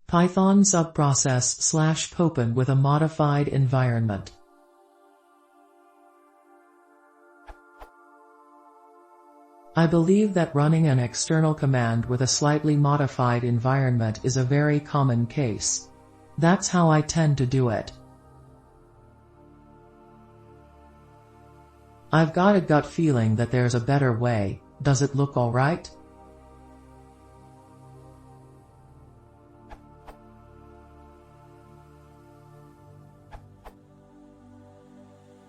Python subprocess / Popen with a modified environment. I believe that running an external command with a slightly modified environment is a very common case. That's how I tend to do it. I've got a gut feeling that there's a better way. Does it look alright?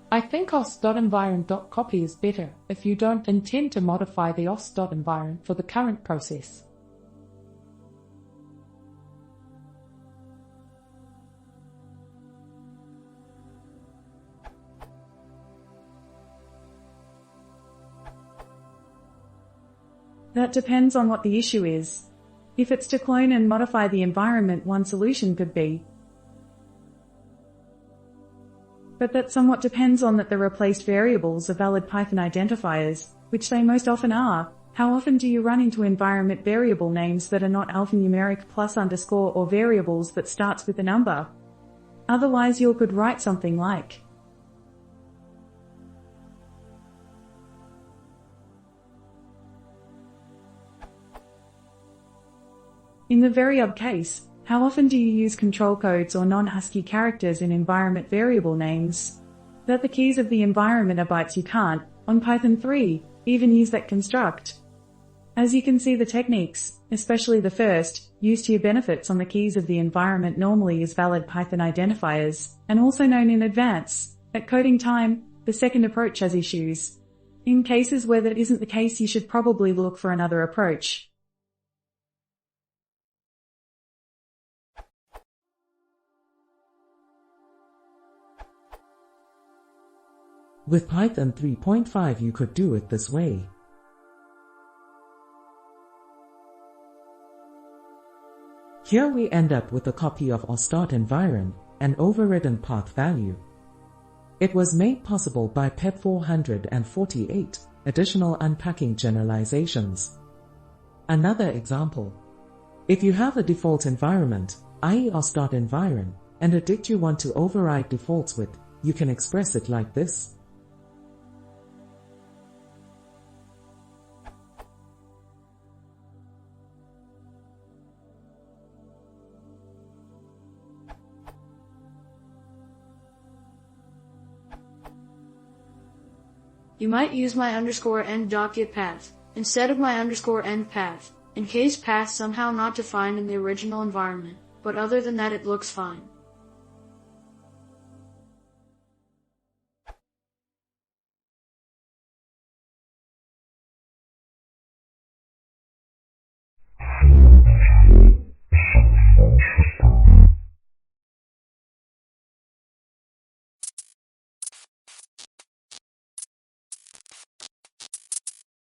I think os.environ.copy is better if you don't intend to modify the os.environ for the current process. That depends on what the issue is. If it's to clone and modify the environment, one solution could be. But that somewhat depends on that the replaced variables are valid Python identifiers, which they most often are. How often do you run into environment variable names that are not alphanumeric + underscore or variables that starts with a number? Otherwise you could write something like in the very odd case, how often do you use control codes or non-ASCII characters in environment variable names? That the keys of the environment are bytes, you can't, on Python 3, even use that construct. As you can see, the techniques, especially the first, used to your benefits on the keys of the environment normally is valid Python identifiers, and also known in advance. At coding time, the second approach has issues. In cases where that isn't the case, you should probably look for another approach. With Python 3.5 you could do it this way. Here we end up with a copy of os.environ, an overridden path value. It was made possible by PEP 448, additional unpacking generalizations. Another example. If you have a default environment, i.e. os.environ, and a dict you want to override defaults with, you can express it like this. You might use my _end.get path instead of my _end path, in case path somehow not defined in the original environment, but other than that it looks fine.